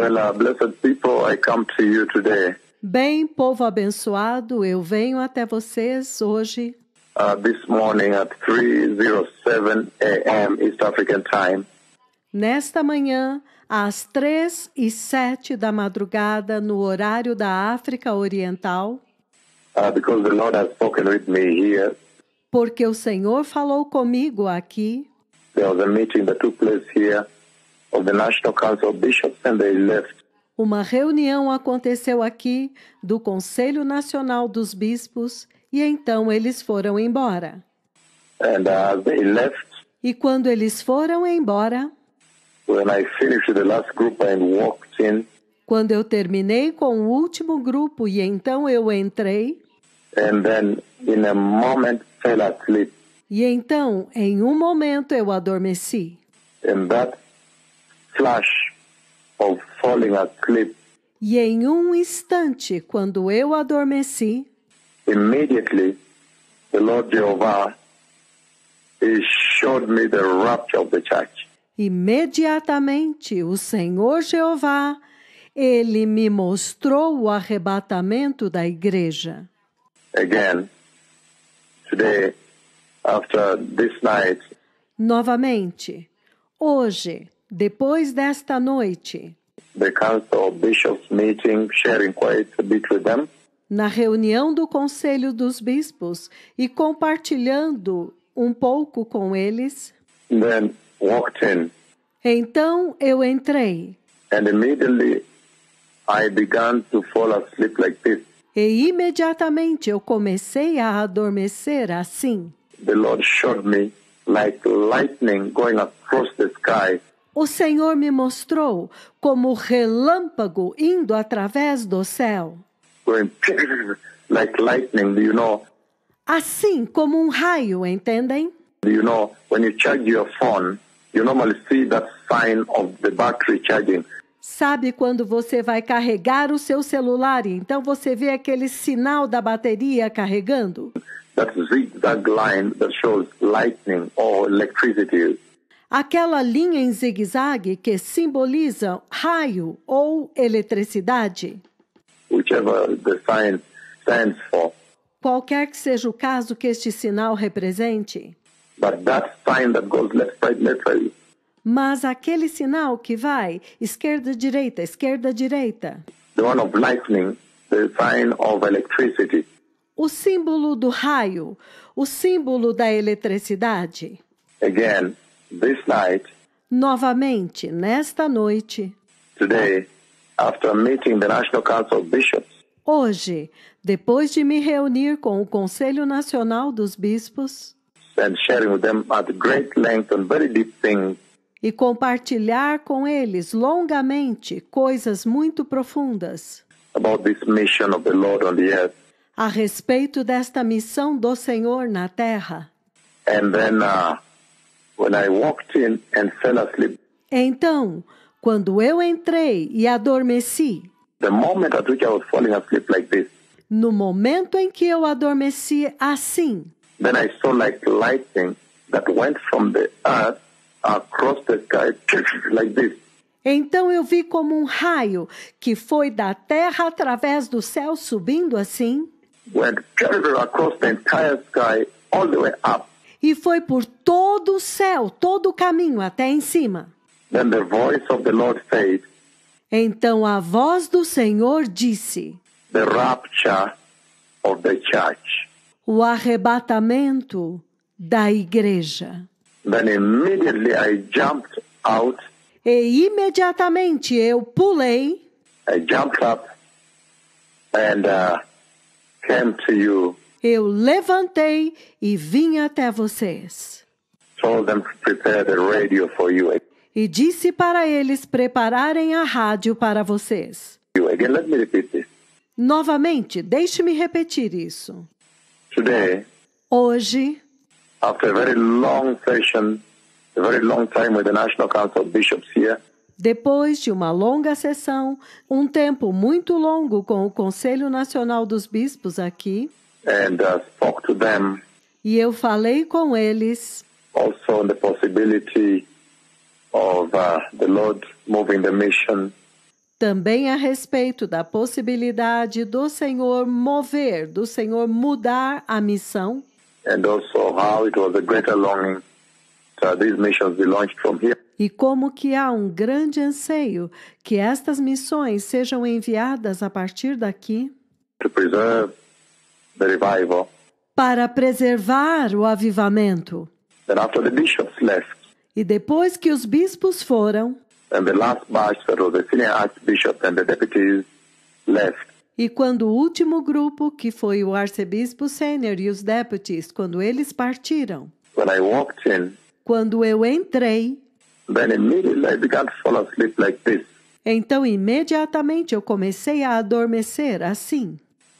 Well, blessed people, I come to you today. Bem, povo abençoado, eu venho até vocês hoje, This morning at 3:07 a.m. East African time. nesta manhã, às 3:07 da madrugada, no horário da África Oriental, Because the Lord has spoken with me here. porque o Senhor falou comigo aqui. There was a meeting that took place here of the National Council of Bishops, and they left. Uma reunião aconteceu aqui do Conselho Nacional dos Bispos e então eles foram embora. And as they left, E quando eles foram embora, when I finished the last group and walked in, quando eu terminei com o último grupo e então eu entrei, and then in a moment fell asleep. e então em um momento eu adormeci. In that flash of falling asleep, E em um instante, quando eu adormeci, immediately the Lord Jehovah, He showed me the rapture of the church. imediatamente o Senhor Jeová, Ele me mostrou o arrebatamento da igreja. Again, today, after this night, Novamente, hoje, depois desta noite, the Council of Bishops meeting, sharing quite a bit with them, na reunião do Conselho dos Bispos e compartilhando um pouco com eles, then walked in, então eu entrei and immediately I began to fall asleep like this. e imediatamente eu comecei a adormecer assim. The Lord showed me like lightning going across the sky. O Senhor me mostrou como relâmpago indo através do céu, Going like lightning. Do you know? assim como um raio, entendem? When you charge your phone, you normally see that sign of the battery charging. Sabe quando você vai carregar o seu celular e então você vê aquele sinal da bateria carregando? That zigzag line that shows lightning or electricity. Aquela linha em zigue-zague que simboliza raio ou eletricidade. Whichever the sign stands for. Qualquer que seja o caso que este sinal represente. But that sign that goes left, right, Mas aquele sinal que vai esquerda, direita. the one of lightning, the sign of electricity. O símbolo do raio, o símbolo da eletricidade. Again, this night, Novamente, nesta noite, today, after meeting the National Council of Bishops, hoje, depois de me reunir com o Conselho Nacional dos Bispos and sharing with them at great length and very deep things, e compartilhar com eles longamente coisas muito profundas about this mission of the Lord on the earth. a respeito desta missão do Senhor na terra. And then when I walked in and fell asleep, Então, quando eu entrei e adormeci, the moment at which I was falling asleep like this, no momento em que eu adormeci assim, then I saw like lightning that went from the earth across the sky like this. então eu vi como um raio que foi da terra através do céu subindo assim, Went across the entire sky all the way up. e foi por todo o céu, todo o caminho até em cima. Then the voice of the Lord said, Então a voz do Senhor disse, the rapture of the church. o arrebatamento da igreja. Then immediately I jumped out, E imediatamente eu pulei, I jumped up and came to you, eu levantei e vim até vocês. told them to prepare the radio for you. E disse para eles prepararem a rádio para vocês. Again, let me repeat this. Novamente, deixe-me repetir isso. Today, Hoje, after a very long session, a very long time with the National Council of Bishops here, depois de uma longa sessão, um tempo muito longo com o Conselho Nacional dos Bispos aqui, and spoke to them e eu falei com eles also on the possibility of the Lord moving the mission Também a respeito da possibilidade do Senhor mover, do Senhor mudar a missão. and also how it was a greater longing that these missions be launched from here. E como que há um grande anseio que estas missões sejam enviadas a partir daqui To preserve the revival. para preservar o avivamento. Then after the bishops left, E depois que os bispos foram, and the last batch that was the senior archbishop and the deputies left, e quando o último grupo, que foi o arcebispo sênior e os deputies, quando eles partiram, when I walked in, quando eu entrei, then immediately I began to fall asleep like this. então imediatamente eu comecei a adormecer assim.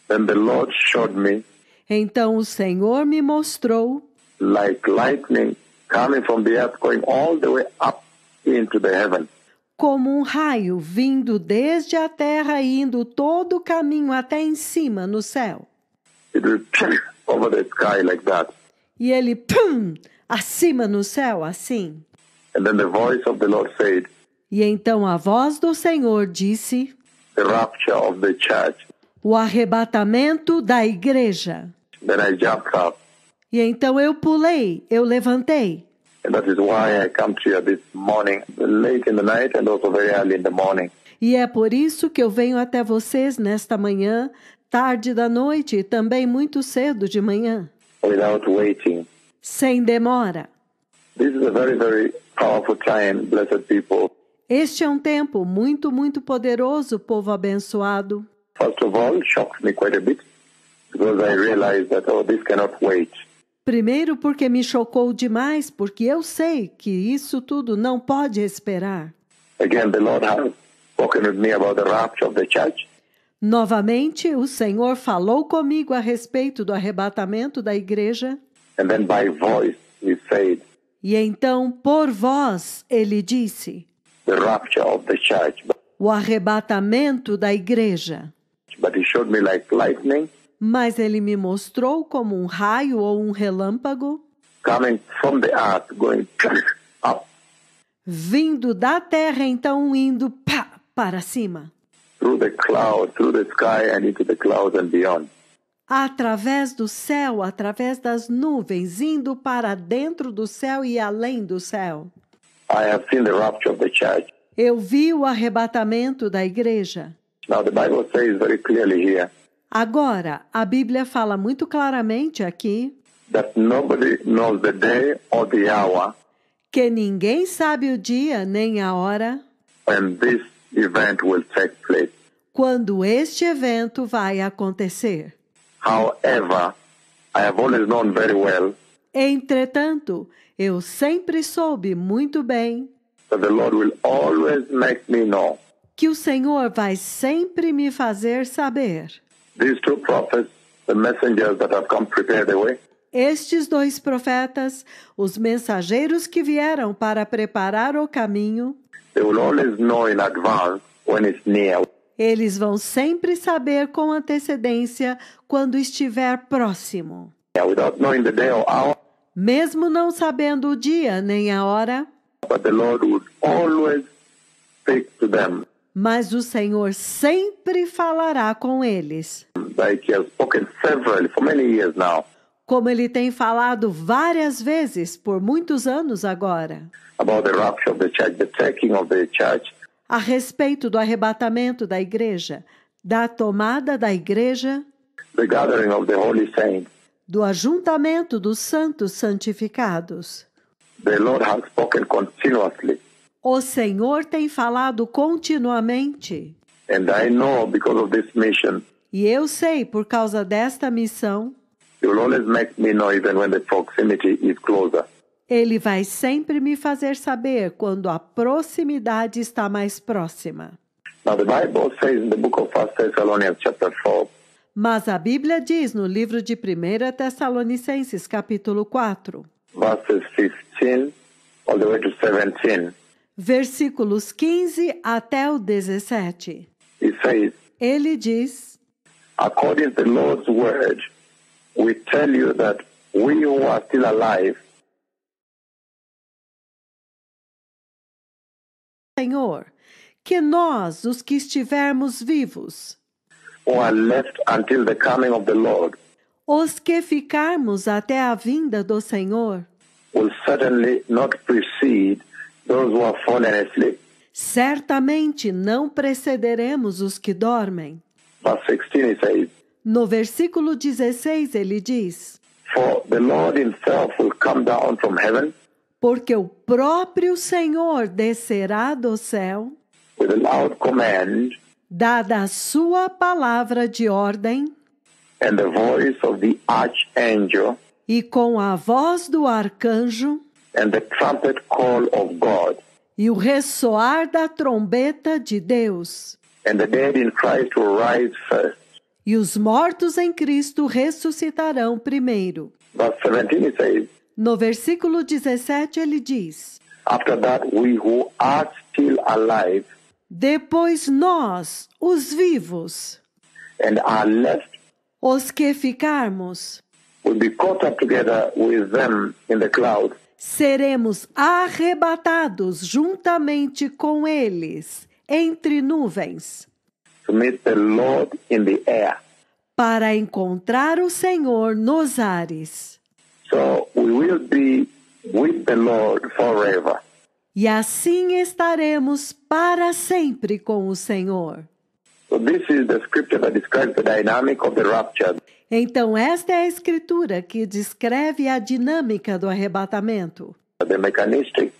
Then the Lord showed me Então o Senhor me mostrou like lightning coming from the earth, going all the way up into the heaven. como um raio vindo desde a terra e indo todo o caminho até em cima no céu. It will over the sky like that. E ele, pum, acima no céu, assim. And then the voice of the Lord said, E então a voz do Senhor disse, the rapture of the church. o arrebatamento da igreja. Then I jumped up. E então eu pulei, eu levantei. And that is why I come to you this morning, late in the night and also very early in the morning. E é por isso que eu venho até vocês nesta manhã, tarde da noite e também muito cedo de manhã, Without waiting. sem demora. This is a very, very powerful time, blessed people. Este é um tempo muito, muito poderoso, povo abençoado. First of all, it shocked me quite a bit because I realized that, oh, this cannot wait. Primeiro porque me chocou demais, porque eu sei que isso tudo não pode esperar. Again, the Lord has spoken with me about the rapture of the church. Novamente, o Senhor falou comigo a respeito do arrebatamento da igreja. And then by voice, he said, E então, por voz, ele disse, the rapture of the church. o arrebatamento da igreja. But he showed me like lightning Mas ele me mostrou como um raio ou um relâmpago, coming from the earth, going up vindo da terra, então indo pá, para cima, through the cloud, through the sky and into the clouds and beyond. através do céu, através das nuvens, indo para dentro do céu e além do céu. I have seen the rapture of the church. Eu vi o arrebatamento da igreja. Now the Bible says very clearly here Agora, a Bíblia fala muito claramente aqui that nobody knows the day or the hour que ninguém sabe o dia nem a hora when this event will take place. quando este evento vai acontecer. However, I have always known very well Entretanto, eu sempre soube muito bem that the Lord will always make me know. que o Senhor vai sempre me fazer saber. These two prophets, the messengers that have come prepared the way, Estes dois profetas, os mensageiros que vieram para preparar o caminho, they will always know in advance when it's near. eles vão sempre saber com antecedência quando estiver próximo. Without knowing the day or hour, Mesmo não sabendo o dia nem a hora, but the Lord would always speak to them mas o Senhor sempre falará com eles, like he has spoken severally for many years now como ele tem falado várias vezes por muitos anos agora, about the rapture of the church, the taking of the church, a respeito do arrebatamento da igreja, da tomada da igreja, the gathering of the holy saints. do ajuntamento dos santos santificados. The Lord has spoken continuously. O Senhor tem falado continuamente. And I know because of this mission, E eu sei, por causa desta missão, He will always make me know even when the proximity is closer. Ele vai sempre me fazer saber quando a proximidade está mais próxima. Now the Bible says in the book of 1 Thessalonians chapter 4, Mas a Bíblia diz no livro de 1 Tessalonicenses, capítulo 4, verses 15 all the way to 17, versículos 15 até o 17. He says, Ele diz, according to the Lord's word, we tell you that we who are still alive, Senhor, que nós, os que estivermos vivos, who are left until the coming of the Lord, os que ficarmos até a vinda do Senhor, will certainly not precede those who have fallen asleep. certamente não precederemos os que dormem. Verse 16 it says, No versículo 16 ele diz: For the Lord himself will come down from heaven porque o próprio Senhor descerá do céu, with a loud command dada a sua palavra de ordem, and the voice of the archangel e com a voz do arcanjo, and the trumpet call of God, e o ressoar da trombeta de Deus. and the dead in Christ will rise first. E os mortos em Cristo ressuscitarão primeiro. Verse 17 it says, No versículo 17 ele diz: After that we who are still alive depois nós, os vivos, and are left os que ficarmos, will be caught up together with them in the clouds seremos arrebatados juntamente com eles, entre nuvens, to meet the Lord in the air. para encontrar o Senhor nos ares. So we will be with the Lord forever. E assim estaremos para sempre com o Senhor. So this is the scripture that describes the dynamic of the rapture. Então, esta é a escritura que descreve a dinâmica do arrebatamento. The mechanistic,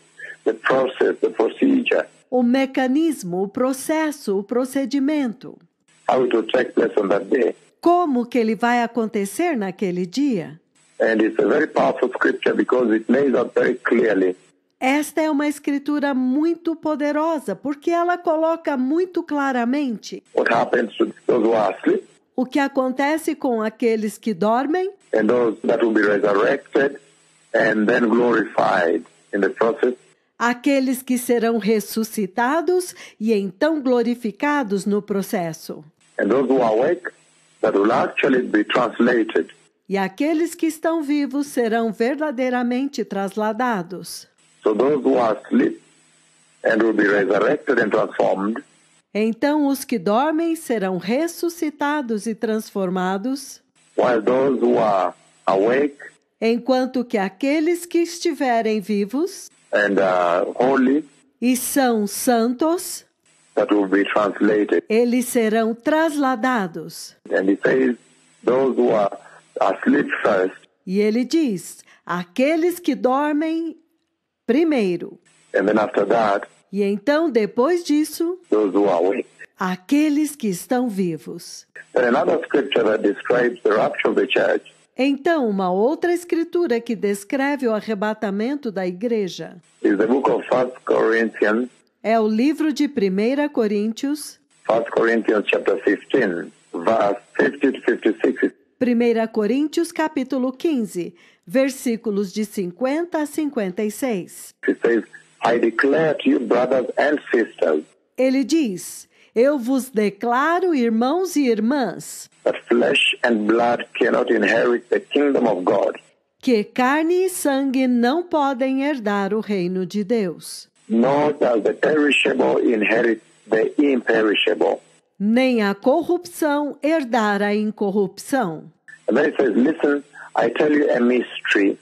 the process, the procedure, O mecanismo, o processo, o procedimento. how it will take place on that day. Como que ele vai acontecer naquele dia? And it's a very powerful scripture because it lays out very clearly Esta é uma escritura muito poderosa, porque ela coloca muito claramente what happens to those who are asleep o que acontece com aqueles que dormem and those that will be resurrected and then glorified in the process, aqueles que serão ressuscitados e então glorificados no processo, and those who are awake that will actually be translated. e aqueles que estão vivos serão verdadeiramente trasladados. So those who are asleep and will be resurrected and transformed, Então os que dormem serão ressuscitados e transformados, while those who are awake enquanto que aqueles que estiverem vivos and holy, e são santos, that will be translated. eles serão trasladados. And it says those who are asleep first, E ele diz, aqueles que dormem primeiro, and then after that, e então depois disso, those who are awake. aqueles que estão vivos. Then another scripture that describes the rapture of the church Então, uma outra escritura que descreve o arrebatamento da igreja is the book of 1 Corinthians, é o livro de 1 Coríntios, 1 Corinthians chapter 15, verse 50 to 56. 1 Coríntios capítulo 15, versículos de 50 a 56. It says, I declare to you, brothers and sisters, Ele diz, eu vos declaro, irmãos e irmãs, that flesh and blood cannot inherit the kingdom of God, que carne e sangue não podem herdar o reino de Deus, nor does the perishable inherit the imperishable. nem a corrupção herdar a incorrupção. And then it says, listen, I tell you a mystery.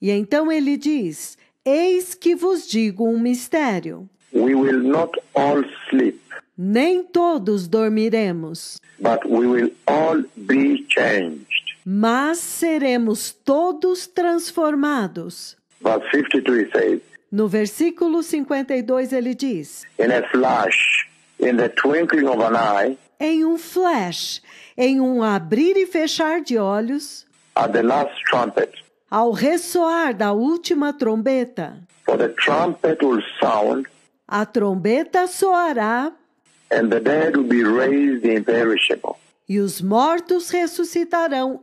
E então ele diz, eis que vos digo um mistério. We will not all sleep, Nem todos dormiremos, but we will all be changed. mas seremos todos transformados. Verse 52 it says, No versículo 52 ele diz, in a flash, in the twinkling of an eye, em um flash, em um abrir e fechar de olhos, at the last trumpet, ao ressoar da última trombeta, for the trumpet will sound, a trombeta soará and the dead will be raised imperishable. e os mortos ressuscitarão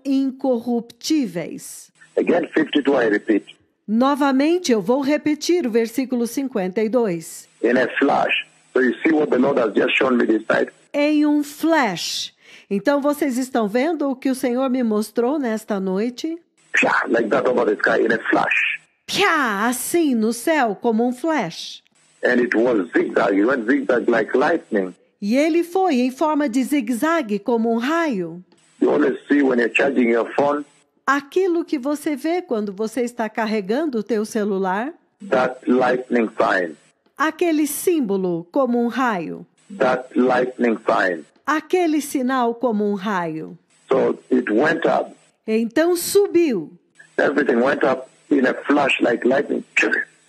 incorruptíveis. Again, 52, I repeat, Novamente eu vou repetir o versículo 52. in a flash. So you see what the Lord has just shown me this night? Em um flash. Então vocês estão vendo o que o Senhor me mostrou nesta noite? Pia, like that over the sky, in a flash. Piá, assim no céu, como um flash. And it was zigzag. It went zigzag like lightning. E ele foi em forma de zigue-zague, como um raio. You always see when you're charging your phone, Aquilo que você vê quando você está carregando o teu celular, that lightning sign. aquele símbolo como um raio, That lightning sign. aquele sinal como um raio. So it went up. Então subiu. Everything went up in a flash like lightning.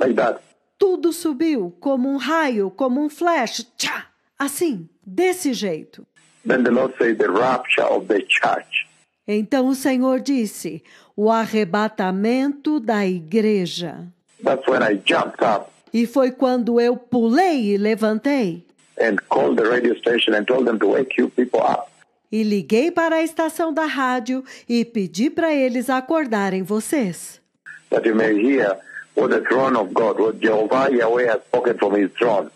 Like that. Tudo subiu como um raio, como um flash. Tchá! Assim, desse jeito. Then the Lord said the rapture of the church. Então o Senhor disse, o arrebatamento da igreja. That's when I jumped up E foi quando eu pulei e levantei. and called the radio station and told them to wake you people up. E liguei para a estação da rádio e pedi para eles acordarem vocês. That you may hear what the throne of God, what Jehovah Yahweh has spoken from his throne.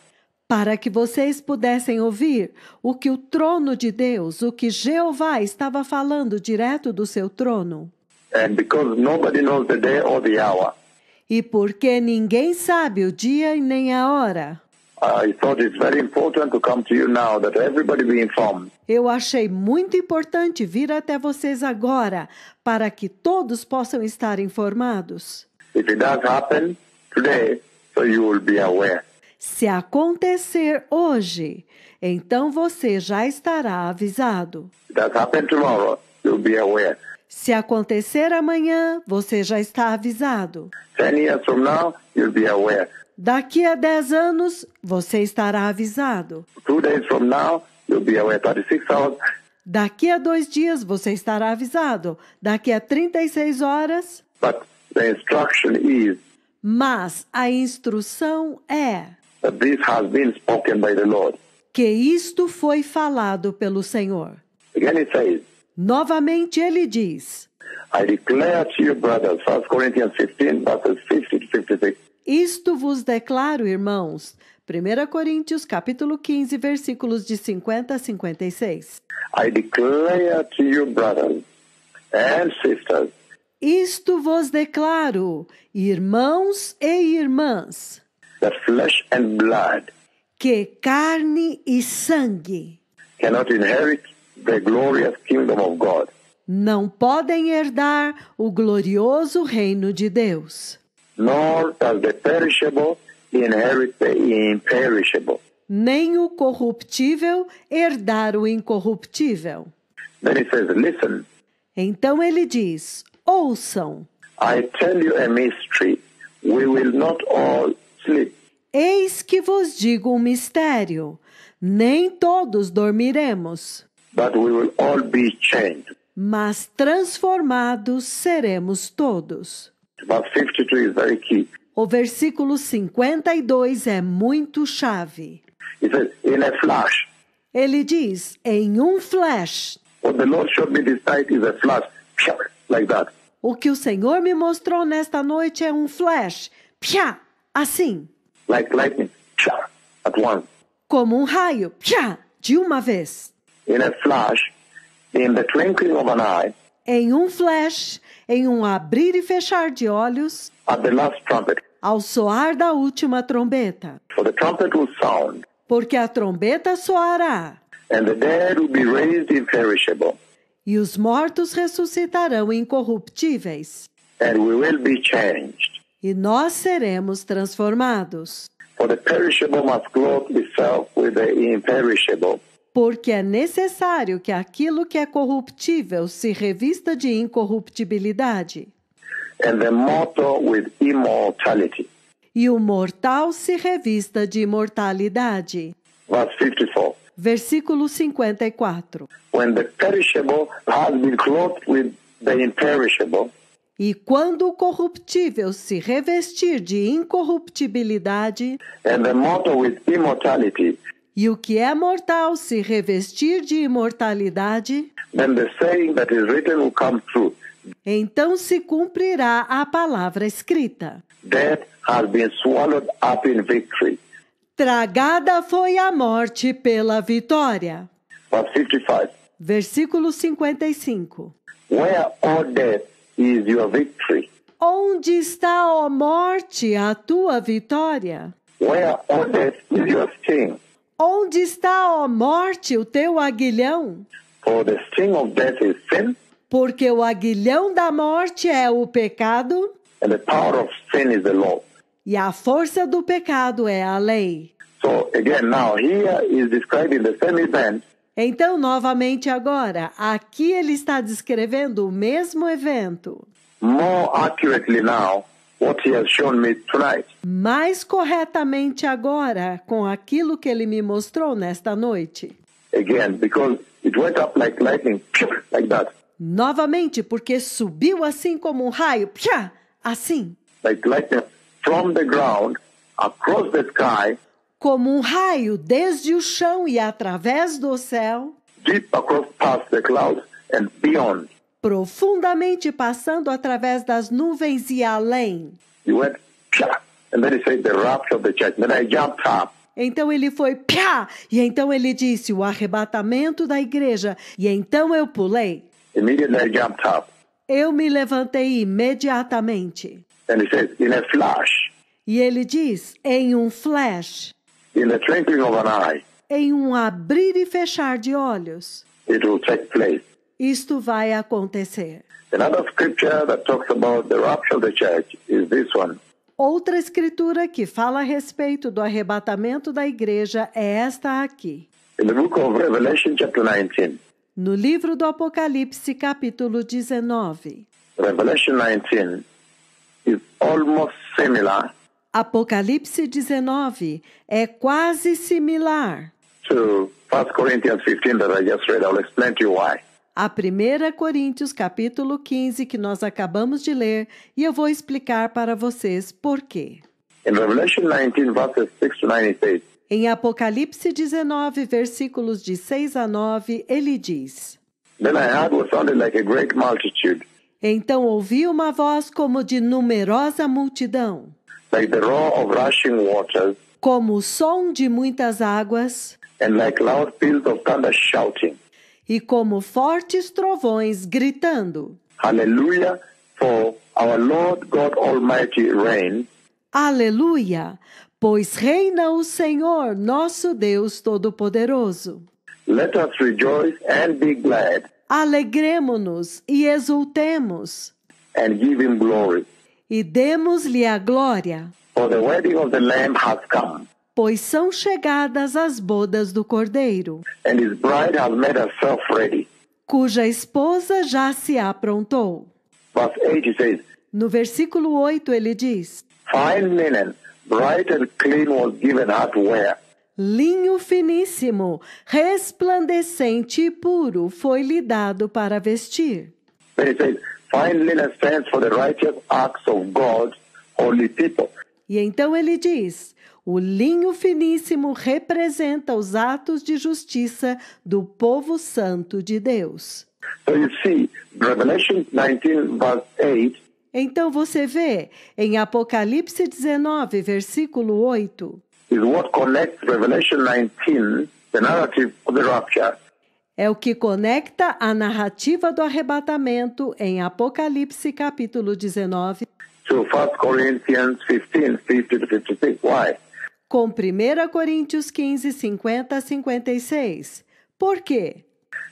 Para que vocês pudessem ouvir o que o trono de Deus, o que Jeová estava falando direto do seu trono. And because nobody knows the day or the hour, E porque ninguém sabe o dia e nem a hora, I thought it's very important to come to you now that everybody be informed. eu achei muito importante vir até vocês agora, para que todos possam estar informados. If it does happen today, so you will be aware. Se acontecer hoje, então você já estará avisado. If it does happen tomorrow, you'll be aware. Se acontecer amanhã, você já está avisado. 10 years from now, you'll be aware. Daqui a 10 anos, você estará avisado. 2 days from now, you'll be aware. 36 hours, Daqui a 2 dias, você estará avisado. Daqui a 36 horas. but the instruction is Mas a instrução é that this has been spoken by the Lord. que isto foi falado pelo Senhor. Again it says, Novamente ele diz, I declare to you, brothers, 1 Corinthians 15, verses 50 to 56. isto vos declaro, irmãos. 1 Coríntios, capítulo 15, versículos de 50 a 56. I declare to you, brothers and sisters, Isto vos declaro, irmãos e irmãs, that flesh and blood que carne e sangue cannot inherit the glorious kingdom of God, não podem herdar o glorioso reino de Deus, nor does the perishable inherit the imperishable. nem o corruptível herdar o incorruptível. Then it says, listen, Então ele diz, ouçam, I tell you a mystery. We will not all sleep, eis que vos digo um mistério, nem todos dormiremos, but we will all be changed. mas transformados seremos todos. Verse 52 is very key. O versículo 52 é muito chave. It says, in a flash. Ele diz, em um flash. What the Lord showed me this night is a flash, like that. O que o Senhor me mostrou nesta noite é um flash. Pia! Assim, Like lightning, at once. como um raio. Pia! De uma vez. In a flash, in the twinkling of an eye, Em um flash, em um abrir e fechar de olhos, at the last trumpet. ao soar da última trombeta. For the trumpet will sound, Porque a trombeta soará, and the dead will be raised imperishable, e os mortos ressuscitarão incorruptíveis, and we will be changed. e nós seremos transformados. For the perishable must clothe itself with the imperishable, Porque é necessário que aquilo que é corruptível se revista de incorruptibilidade, and the mortal with immortality. e o mortal se revista de imortalidade. Verse 54. Versículo 54. When the perishable has been clothed with the imperishable, E quando o corruptível se revestir de incorruptibilidade, and the mortal with immortality, e o que é mortal se revestir de imortalidade, then the saying that is written will come true. então se cumprirá a palavra escrita. Death has been swallowed up in victory. Tragada foi a morte pela vitória. Verse 55. Versículo 55. Where, O death, is your victory? Onde está, ó morte, a tua vitória? Where, O death, is your sting? Onde está, ó morte, o teu aguilhão? For the sting of death is sin, Porque o aguilhão da morte é o pecado, and the power of sin is the law. e a força do pecado é a lei. So again, now here is describing the same event, Então, novamente agora, aqui ele está descrevendo o mesmo evento. more accurately now, what he has shown me tonight. Mais corretamente agora, com aquilo que ele me mostrou nesta noite. Again, because it went up like lightning, like that. Novamente, porque subiu assim como um raio, pia, assim. Like lightning from the ground, across the sky, Como um raio desde o chão e através do céu, deep across past the clouds and beyond. profundamente passando através das nuvens e além. He went, and then he said the rapture of the church. Then I jumped up. Então ele foi, pia, e então ele disse, o arrebatamento da igreja. E então eu pulei. Immediately I jumped up. Eu me levantei imediatamente. And he says, in a flash, E ele diz, em um flash, in the twinkling of an eye, em um abrir e fechar de olhos, it will take place. isto vai acontecer. Another scripture that talks about the rapture of the church is this one. Outra escritura que fala a respeito do arrebatamento da igreja é esta aqui. In the book of Revelation chapter 19. No livro do Apocalipse, capítulo 19. Revelation 19 is almost similar Apocalipse 19 é quase similar to 1 Corinthians 15 that I just read. I'll explain to you why. a 1 Coríntios, capítulo 15, que nós acabamos de ler, e eu vou explicar para vocês por quê. In Revelation 19 verses 6 to 9 it says, Em Apocalipse 19, versículos de 6 a 9, ele diz: Then I heard what sounded like a great multitude, Então ouvi uma voz como de numerosa multidão, like the roar of rushing waters, como o som de muitas águas, and like loud peals of thunder shouting, e como fortes trovões gritando: Hallelujah, for our Lord God Almighty reigns, Aleluia! Pois reina o Senhor, nosso Deus Todo-Poderoso. let us rejoice and be glad, Alegremo-nos e exultemos, and give him glory. e demos-lhe a glória, For the wedding of the Lamb has come, pois são chegadas as bodas do Cordeiro, and his bride has made herself ready. cuja esposa já se aprontou. Verse 8 it says, No versículo 8 ele diz: Fine linen, bright and clean was given her to wear. Linho finíssimo, resplandecente e puro foi-lhe dado para vestir. Then it says, Fine linen stands for the righteous acts of God's holy people. E então ele diz: o linho finíssimo representa os atos de justiça do povo santo de Deus. So you see, Revelation 19 verse 8 Então você vê, em Apocalipse 19, versículo 8, is what connects Revelation 19, the narrative of the rapture, é o que conecta a narrativa do arrebatamento em Apocalipse capítulo 19 to 1 Corinthians 15, 50 to 56. Why? com 1 Coríntios 15, 50 a 56. Por quê?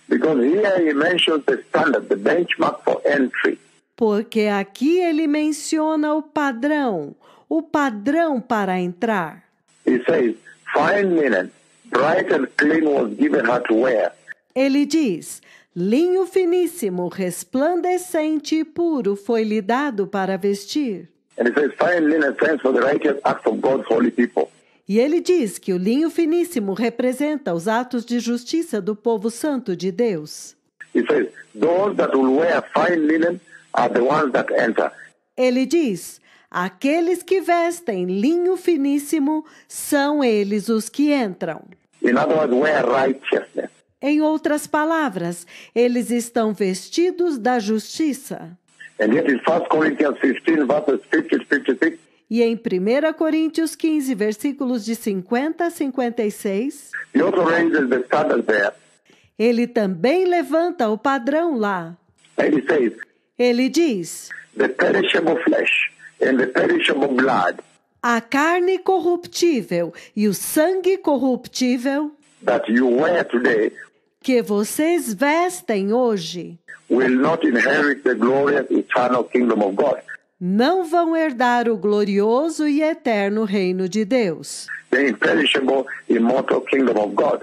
Because here he mentions the standard, the benchmark for entry. Porque aqui ele menciona o padrão para entrar. He says, Fine linen, bright and clean was given her to wear. Ele diz: linho finíssimo, resplandecente e puro foi-lhe dado para vestir. And it says, Fine linen stands for the righteous acts of God's holy people. E ele diz que o linho finíssimo representa os atos de justiça do povo santo de Deus. He says, Those that will wear fine linen are the ones that enter. Ele diz: aqueles que vestem linho finíssimo são eles os que entram. In other words, wear righteousness. Em outras palavras, eles estão vestidos da justiça. And yet in 1 Corinthians 15, verses 50 to 56, E em 1 Coríntios 15, versículos de 50 a 56, he also raises the standard there. ele também levanta o padrão lá. And he says, Ele diz: the perishable flesh and the perishable blood, a carne corruptível e o sangue corruptível that you wear today que vocês vestem hoje will not inherit the glorious eternal kingdom of God. não vão herdar o glorioso e eterno reino de Deus, The imperishable, immortal kingdom of God.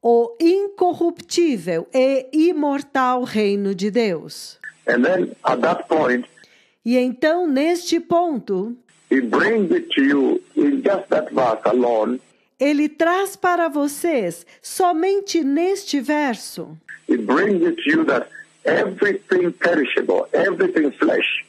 o incorruptível e imortal reino de Deus. And then at that point, E então, neste ponto, he brings it to you in just that verse alone. ele traz para vocês, somente neste verso, He brings it to you that everything perishable, everything flesh,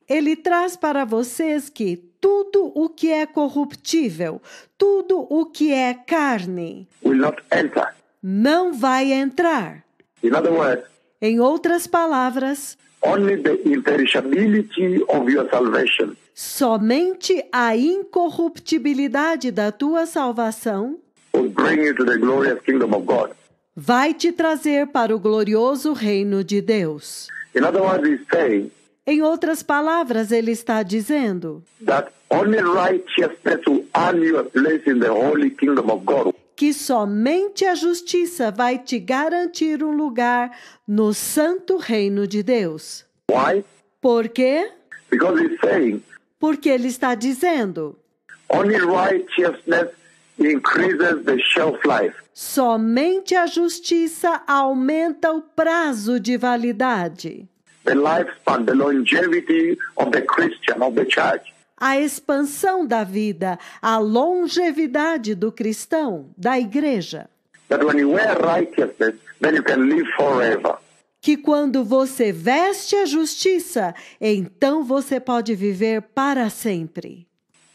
ele traz para vocês que tudo o que é corruptível, tudo o que é carne, will not enter. não vai entrar. In other words, Em outras palavras, only the imperishability of your salvation somente a incorruptibilidade da tua salvação will bring you to the glorious kingdom of God. vai te trazer para o glorioso reino de Deus. In other words, he's saying Em outras palavras, ele está dizendo that only righteousness will earn you a place in the holy kingdom of God. que somente a justiça vai te garantir um lugar no santo reino de Deus. Why? Por quê? Because he's saying Porque ele está dizendo, only righteousness increases the shelf life. somente a justiça aumenta o prazo de validade, The lifespan, the longevity of the Christian, of the church. a expansão da vida, a longevidade do cristão, da igreja. That when you wear righteousness, then you can live forever. Que quando você veste a justiça, então você pode viver para sempre.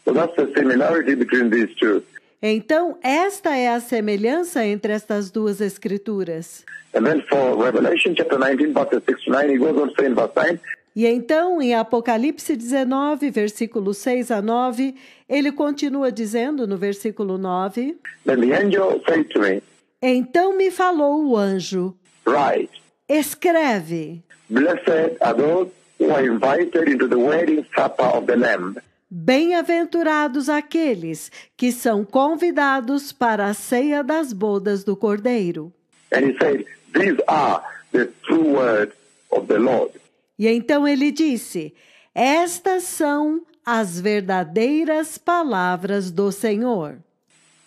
So that's the similarity between these two. Então, esta é a semelhança entre estas duas escrituras. And then for Revelation chapter 19, verses 6 to 9, he goes on to say in verse 9, E então, em Apocalipse 19, versículos 6 a 9, ele continua dizendo no versículo 9, then the angel said to me, então me falou o anjo, write, escreve, blessed are those who are invited into the wedding supper of the Lamb. bem-aventurados aqueles que são convidados para a ceia das bodas do Cordeiro. And he said, these are the true words of the Lord. E então ele disse, estas são as verdadeiras palavras do Senhor.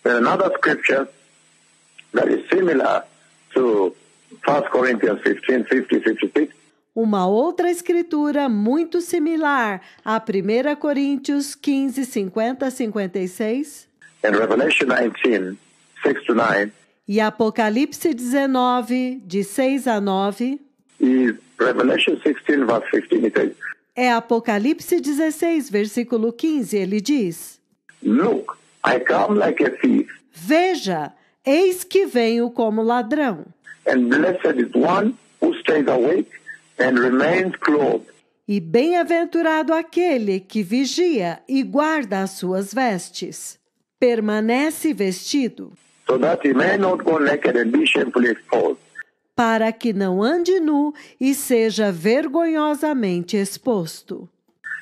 There's another scripture that is similar to 1 Corinthians 15, 50, 56. Uma outra escritura muito similar a 1 Coríntios 15, 50, 56 And Revelation 19, 6 to 9 e Apocalipse 19, de 6 a 9, is Revelation 16, verse 15. It says, é Apocalipse 16, versículo 15, ele diz, look, I come like a thief, veja, eis que venho como ladrão, and blessed is one who stays awake and remains clothed, e bem-aventurado aquele que vigia e guarda as suas vestes, permanece vestido, so that he may not go naked and be shamefully exposed. para que não ande nu e seja vergonhosamente exposto.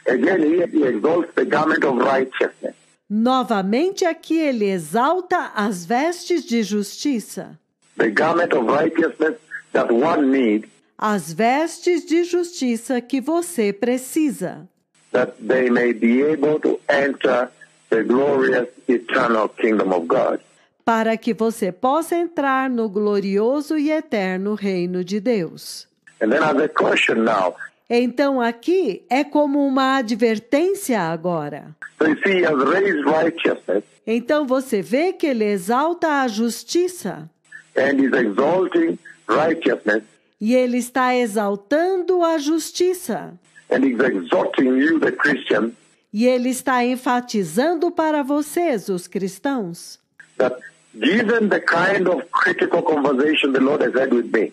Again, here he exalts the garment of righteousness. Novamente aqui ele exalta as vestes de justiça, The garment of righteousness that one needs, as vestes de justiça que você precisa, that they may be able to enter the glorious eternal kingdom of God. para que você possa entrar no glorioso e eterno reino de Deus. And then as a caution now, Então aqui é como uma advertência agora. so you see, he has raised righteousness Então você vê que ele exalta a justiça and is exalting righteousness e ele está exaltando a justiça. and he's exhorting you, the Christian, E ele está enfatizando para vocês, os cristãos, that given the kind of critical conversation the Lord has had with me,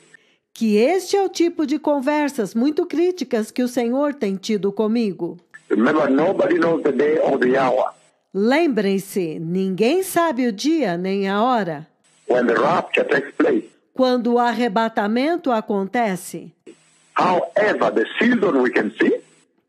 que este é o tipo de conversas muito críticas que o Senhor tem tido comigo. remember, nobody knows the day or the hour Lembrem-se, ninguém sabe o dia nem a hora, when the rapture takes place. quando o arrebatamento acontece. However, the season we can see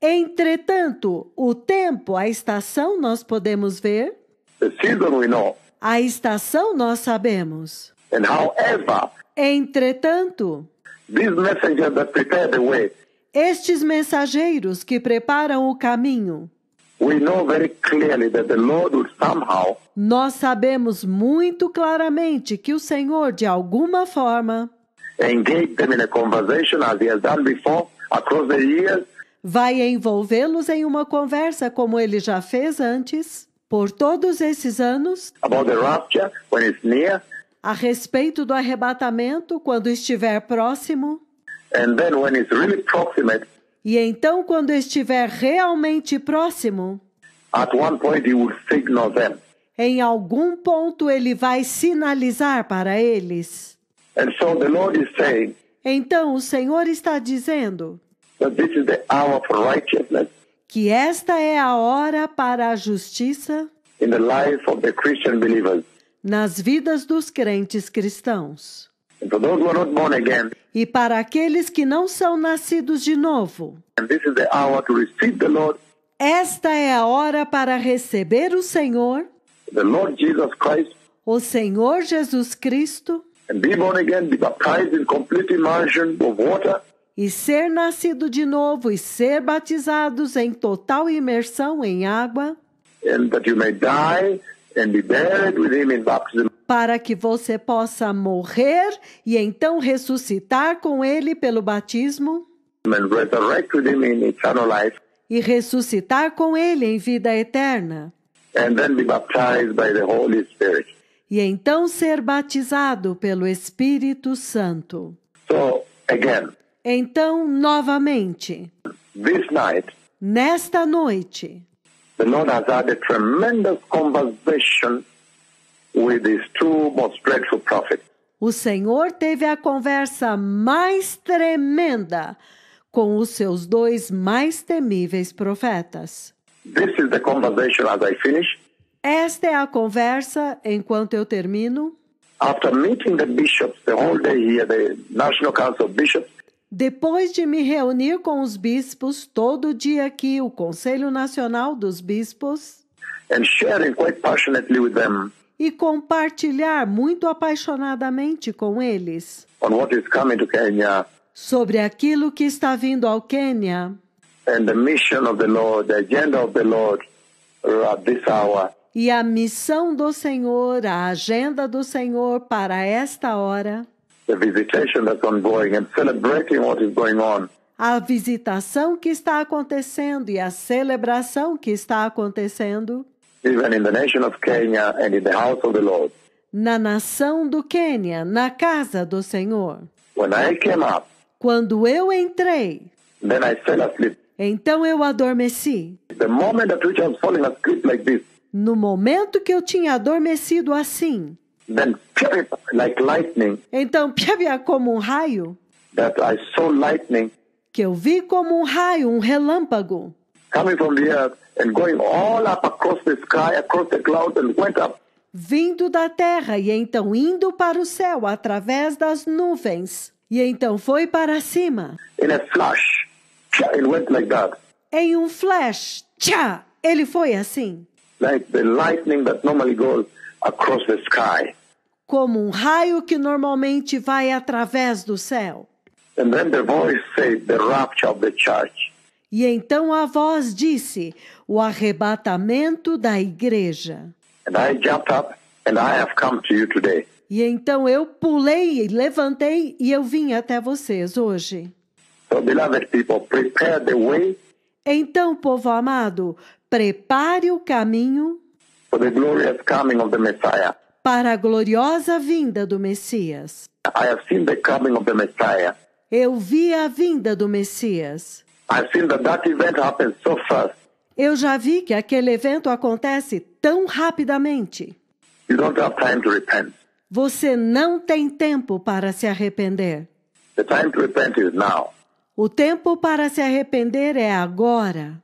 Entretanto, o tempo, a estação, nós podemos ver. The season we know. A estação nós sabemos. And however, Entretanto, these messengers that prepare the way, estes mensageiros que preparam o caminho, we know very clearly that the Lord will somehow nós sabemos muito claramente que o Senhor, de alguma forma, engage them in a conversation as he has done before across the years, vai envolvê-los em uma conversa como ele já fez antes, por todos esses anos, about the rapture when it's near, a respeito do arrebatamento quando estiver próximo, and then when it's really proximate, e então quando estiver realmente próximo, at one point he will signal them. em algum ponto ele vai sinalizar para eles. And so the Lord is saying Então o Senhor está dizendo that this is the hour for righteousness que esta é a hora para a justiça in the life of the Christian believers. nas vidas dos crentes cristãos. And for those who are not born again, E para aqueles que não são nascidos de novo, and this is the hour to receive the Lord esta é a hora para receber o Senhor, Jesus Christ, o Senhor Jesus Cristo, and be born again, be baptized in complete immersion of water, e ser nascido de novo e ser batizados em total imersão em água, and that you may die and be buried with him in baptism, para que você possa morrer e então ressuscitar com ele pelo batismo and resurrect with him in eternal life, e ressuscitar com ele em vida eterna, and then be baptized by the Holy Spirit. e então ser batizado pelo Espírito Santo. So, again, Então, novamente, this night, nesta noite, the Lord has had a tremendous conversation with his two most dreadful prophets. o Senhor teve a conversa mais tremenda com os seus dois mais temíveis profetas. This is the conversation as I finish. Esta é a conversa enquanto eu termino. After meeting the bishops the whole day here, the National Council of Bishops, Depois de me reunir com os bispos todo dia aqui, o Conselho Nacional dos Bispos, and sharing quite passionately with them e compartilhar muito apaixonadamente com eles on what is coming to Kenya sobre aquilo que está vindo ao Quênia and the mission of the Lord, the agenda of the Lord at this hour, e a missão do Senhor, a agenda do Senhor para esta hora, the visitation that's ongoing and celebrating what is going on. a visitação que está acontecendo e a celebração que está acontecendo Even in the nation of Kenya and in the house of the Lord. na nação do Quênia, na casa do Senhor. When I came up, Quando eu entrei, then I fell asleep. então eu adormeci. The moment at which I was falling asleep like this, No momento que eu tinha adormecido assim, then like lightning, então piabia como um raio, that I saw lightning que eu vi como um raio, um relâmpago, coming from the earth and going all up across the sky, across the clouds, and went up. vindo da terra e então indo para o céu através das nuvens. E então foi para cima. In a flash, it went like that. Em um flash, tchá, ele foi assim, Like the lightning that normally goes across the sky. como um raio que normalmente vai através do céu. And then the voice said, the rapture of the church. E então a voz disse, o arrebatamento da igreja. And I jumped up and I have come to you today. E então eu pulei, levantei e eu vim até vocês hoje. So, beloved people, prepare the way Então, povo amado, prepare o caminho for the glorious coming of the Messiah. para a gloriosa vinda do Messias. I have seen the coming of the Messiah. Eu vi a vinda do Messias. I've seen that event happen so fast. Eu já vi que aquele evento acontece tão rapidamente. You don't have time to repent. Você não tem tempo para se arrepender. The time to repent is now. O tempo para se arrepender é agora.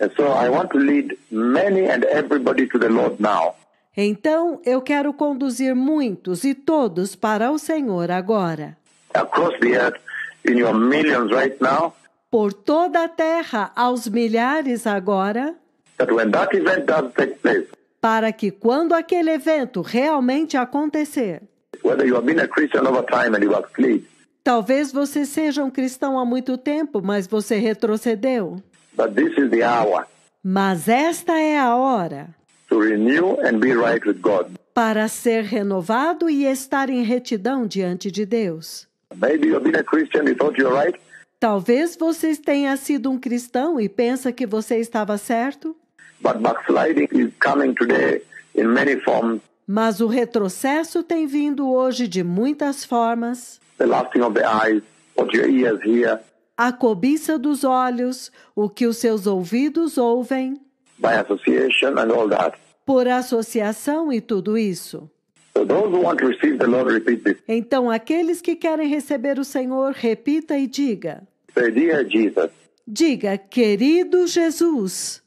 And so I want to lead many and everybody to the Lord now. Então, eu quero conduzir muitos e todos para o Senhor agora. Across the earth, in your millions right now, por toda a terra aos milhares agora, that when that event does take place, para que quando aquele evento realmente acontecer, whether you have been a Christian over time and you have fled, talvez você seja um cristão há muito tempo, mas você retrocedeu. but this is the hour Mas esta é a hora to renew and be right with God. para ser renovado e estar em retidão diante de Deus. Maybe you have been a Christian, you thought you were right, Talvez você tenha sido um cristão e pensa que você estava certo, but backsliding is coming today in many forms. mas o retrocesso tem vindo hoje de muitas formas. The lasting of the eyes, what your ears hear, A cobiça dos olhos, o que os seus ouvidos ouvem, by association and all that. por associação e tudo isso. So those who want to receive the Lord, repeat this. Então, aqueles que querem receber o Senhor, repita e diga. Say, dear Jesus, Diga, querido Jesus,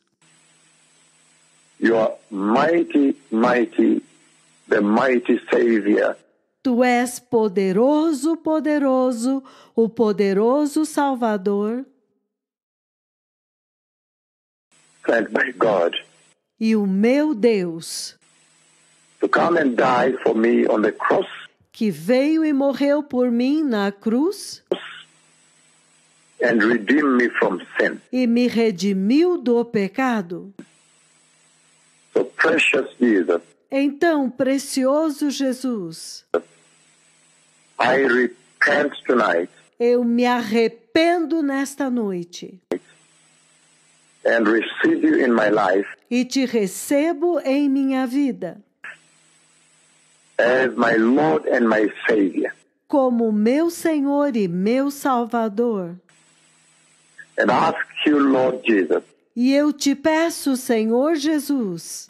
you are mighty, mighty, the mighty Savior. Tu és poderoso, poderoso, o poderoso Salvador Sent by God e o meu Deus, to come and die for me on the cross que veio e morreu por mim na cruz and redeem me from sin. e me redimiu do pecado. So precious Jesus, Então, precioso Jesus, I repent tonight eu me arrependo nesta noite and receive you in my life e te recebo em minha vida as my Lord and my Savior. como meu Senhor e meu Salvador. And ask you, Lord Jesus, E eu te peço, Senhor Jesus,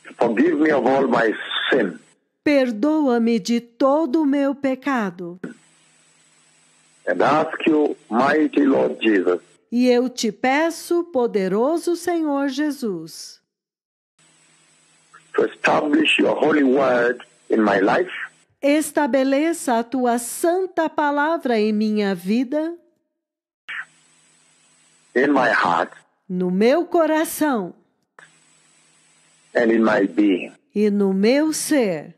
to forgive me of all my sin perdoa-me de todo o meu pecado. and ask you, mighty Lord Jesus, E eu te peço, poderoso Senhor Jesus, to establish your holy word in my life estabeleça a tua santa palavra em minha vida, in my heart no meu coração and in my being. e no meu ser.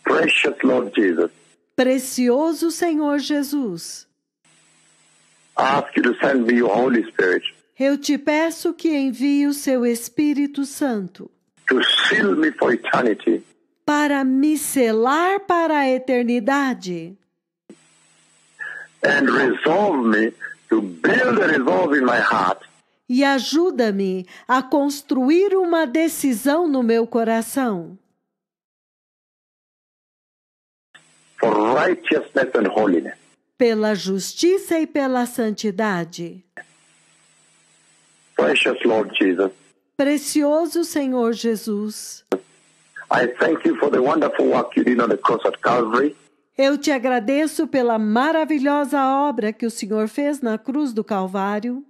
Precious Lord Jesus, Precioso Senhor Jesus, ask you to send me your Holy Spirit eu te peço que envie o seu Espírito Santo to seal me for eternity para me selar para a eternidade and resolve me to build a resolve in my heart e ajuda-me a construir uma decisão no meu coração for righteousness and holiness. pela justiça e pela santidade. Precious Lord Jesus, Precioso Senhor Jesus, I thank you for the wonderful work you did on the cross at Calvary. eu te agradeço pela maravilhosa obra que o Senhor fez na cruz do Calvário,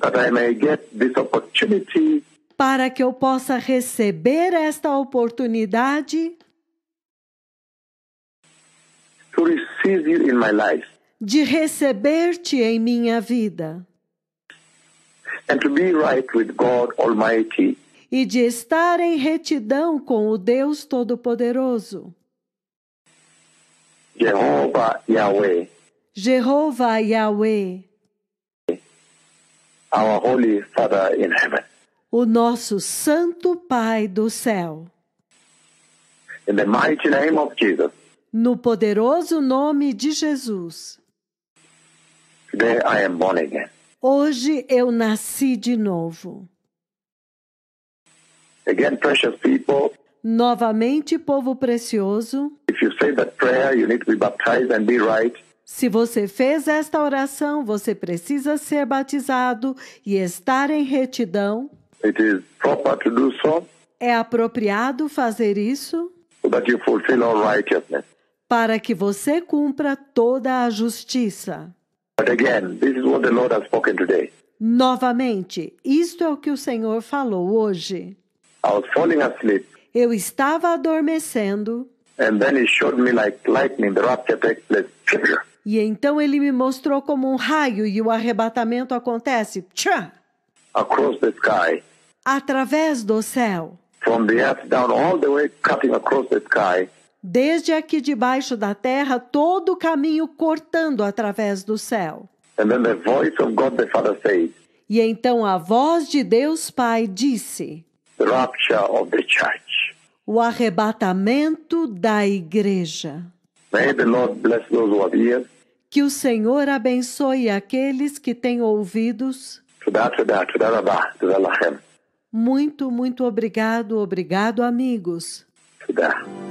That I may get this opportunity para que eu possa receber esta oportunidade to receive you in my life de receber-te em minha vida and to be right with God Almighty, e de estar em retidão com o Deus Todo-Poderoso, Jehovah Yahweh, Jeová Yahweh, our Holy Father in heaven. o nosso Santo Pai do céu. In the mighty name of Jesus, No poderoso nome de Jesus, today I am born again. hoje eu nasci de novo. Again, precious people, Novamente, povo precioso, if you say that prayer, you need to be baptized and be right. se você fez esta oração, você precisa ser batizado e estar em retidão. It is proper to do so É apropriado fazer isso so that you fulfill all righteousness. para que você cumpra toda a justiça. But again, this is what the Lord has spoken today. Novamente, isto é o que o Senhor falou hoje. I was falling asleep Eu estava adormecendo And then he showed me like lightning, the rapture takes place. E então ele me mostrou como um raio e o arrebatamento acontece, tchá, Across the sky. através do céu. From the earth down all the way, cutting across the sky. Desde aqui debaixo da terra, todo o caminho cortando através do céu. And then the voice of God the Father says, E então a voz de Deus Pai disse, the rapture of the church. o arrebatamento da igreja. May the Lord bless those who have ears. Que o Senhor abençoe aqueles que têm ouvidos. תודה רבה, תודה לכם. Muito, muito obrigado, obrigado, amigos. תודה.